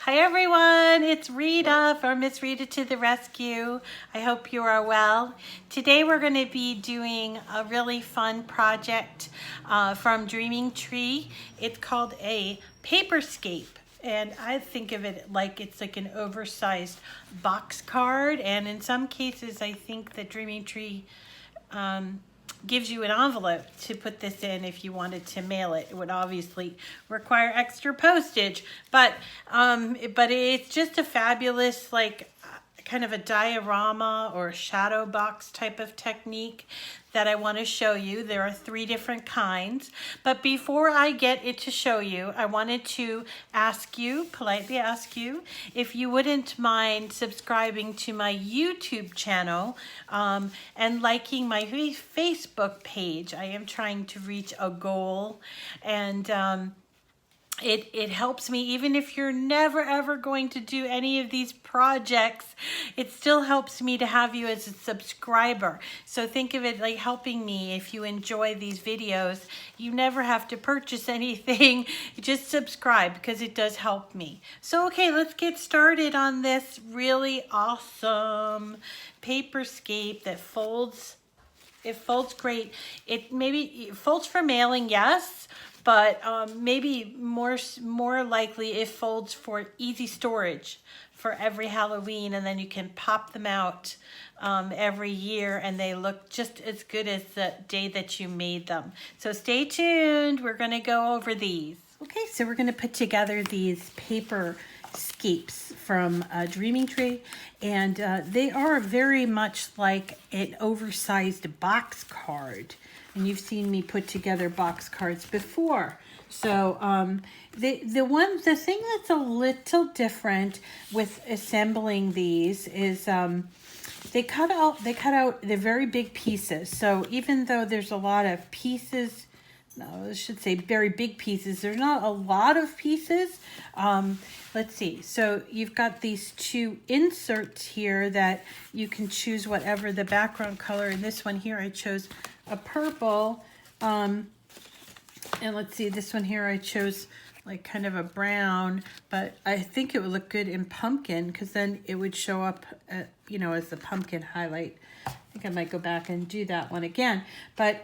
Hi everyone, it's Rita from Miss Rita to the Rescue. I hope you are well. Today we're going to be doing a really fun project from Dreaming Tree. It's called a Paperscape. And I think of it like it's like an oversized box card. And in some cases, I think that Dreaming Tree gives you an envelope to put this in if you wanted to mail it. It would obviously require extra postage, but it's just a fabulous, like, kind of a diorama or shadow box type of technique that I want to show you. There are 3 different kinds, but before I get it to show you, I wanted to politely ask you, if you wouldn't mind subscribing to my YouTube channel and liking my Facebook page. I am trying to reach a goal, and it helps me, even if you're never ever going to do any of these projects, it still helps me to have you as a subscriber. So think of it like helping me. If you enjoy these videos, you never have to purchase anything. You just subscribe because it does help me. So okay, let's get started on this really awesome Paperscape that folds. It folds great. It folds for mailing, yes, but maybe more likely it folds for easy storage for every Halloween, and then you can pop them out every year and they look just as good as the day that you made them. So stay tuned. We're going to go over these. Okay, so we're going to put together these Paperscapes from Dreaming Tree, and they are very much like an oversized box card. And you've seen me put together box cards before. So the thing that's a little different with assembling these is they cut out the very big pieces. So even though there's a lot of pieces, no, I should say very big pieces, there's not a lot of pieces. Let's see. So you've got these 2 inserts here that you can choose whatever the background color. In this one here, I chose a purple. And let's see, this one here, I chose like kind of a brown, but I think it would look good in pumpkin because then it would show up, as the pumpkin highlight. I think I might go back and do that one again. But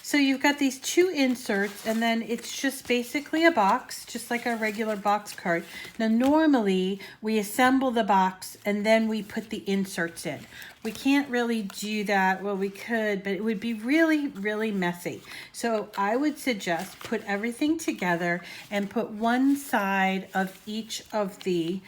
so you've got these 2 inserts, and then it's just basically a box, just like a regular box card. Now, normally we assemble the box and then we put the inserts in. We can't really do that. Well, we could, but it would be really, really messy. So I would suggest put everything together and put one side of each of the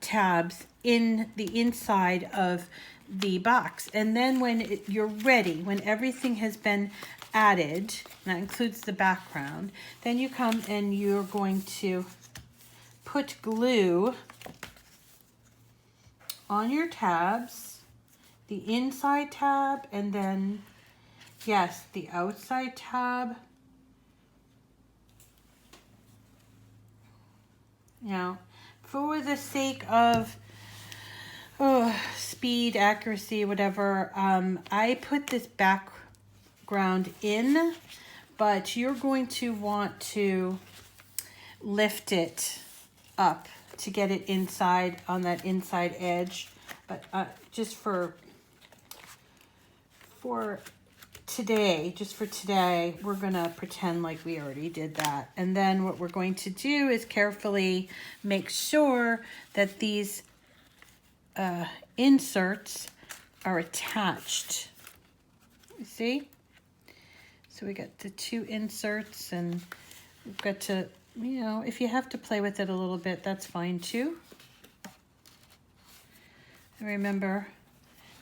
tabs in the inside of the box. And then when you're ready, when everything has been added, that includes the background, then you come and you're going to put glue on your tabs, the inside tab, and then, yes, the outside tab. Now, for the sake of speed, accuracy, whatever, I put this background in, but you're going to want to lift it up to get it inside on that inside edge. But just for today, we're gonna pretend like we already did that. And then what we're going to do is carefully make sure that these inserts are attached. You see? So we got the 2 inserts, and we've got to, if you have to play with it a little bit, that's fine too. And remember,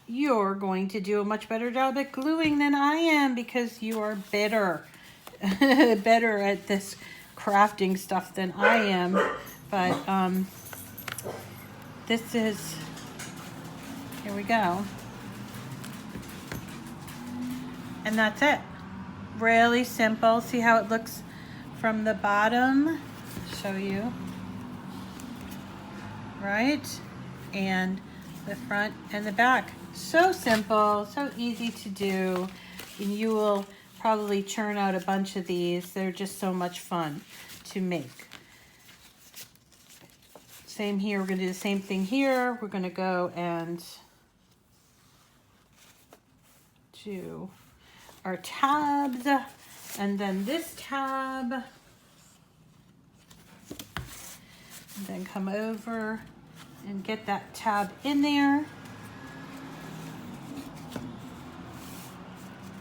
you're going to do a much better job at gluing than I am because you are better at this crafting stuff than I am. But this is, here we go. And that's it. Really simple. See how it looks from the bottom? Show you. Right? And the front and the back. So simple, so easy to do, and you will probably churn out a bunch of these. They're just so much fun to make. Same here, we're gonna do the same thing here. We're gonna go and do our tabs, and then this tab, and then come over and get that tab in there,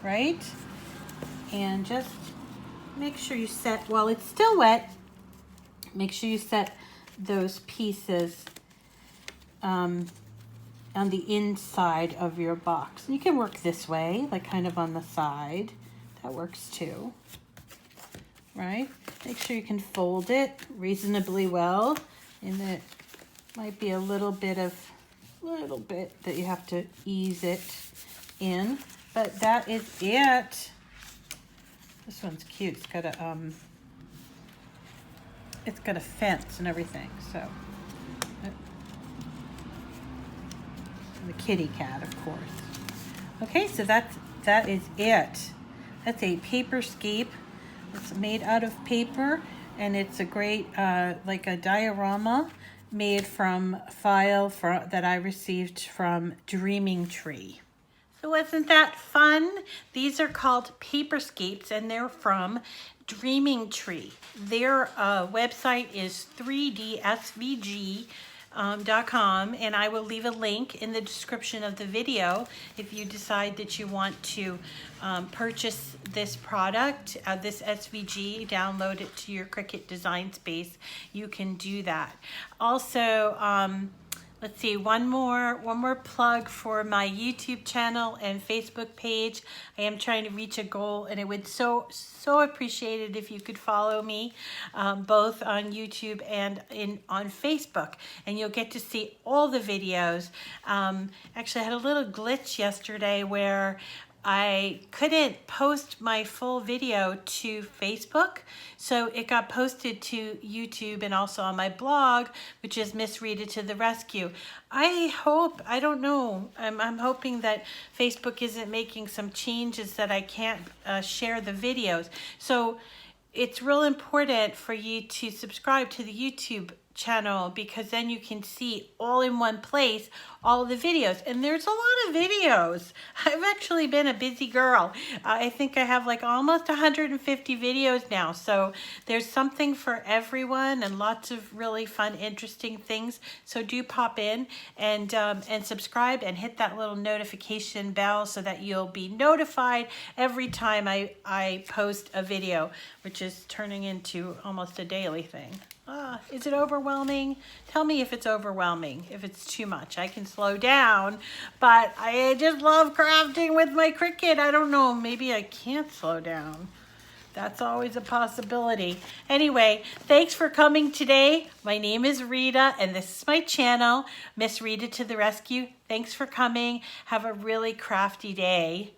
right? And just make sure you set, while it's still wet, make sure you set those pieces on the inside of your box. And you can work this way, like kind of on the side. That works too, right? Make sure you can fold it reasonably well, and it might be a little bit that you have to ease it in, but that is it. This one's cute. It's got a fence and everything, so. The kitty cat, of course. Okay, so that is it. That's a Paperscape. It's made out of paper, and it's a great, like a diorama made from a file that I received from Dreaming Tree. So wasn't that fun? These are called Paperscapes, and they're from Dreaming Tree. Their website is 3dsvg.com, and I will leave a link in the description of the video if you decide that you want to purchase this product, this SVG, download it to your Cricut design space. You can do that. Also, let's see, one more plug for my YouTube channel and Facebook page. I am trying to reach a goal, and it would so appreciate it if you could follow me both on YouTube and on Facebook, and you'll get to see all the videos. Actually, I had a little glitch yesterday where I couldn't post my full video to Facebook, so it got posted to YouTube and also on my blog, which is Miss Rita to the Rescue. I don't know, I'm hoping that Facebook isn't making some changes that I can't share the videos. So it's real important for you to subscribe to the YouTube channel, because then you can see all in one place all of the videos, and there's a lot of videos. I've actually been a busy girl. I think I have like almost 150 videos now, so there's something for everyone and lots of really fun, interesting things. So do pop in and subscribe and hit that little notification bell so that you'll be notified every time I post a video, which is turning into almost a daily thing. Is it overwhelming? Tell me if it's overwhelming, if it's too much. I can slow down, but I just love crafting with my Cricut. I don't know, maybe I can't slow down. That's always a possibility. Anyway, thanks for coming today. My name is Rita, and this is my channel, Miss Rita to the Rescue. Thanks for coming. Have a really crafty day.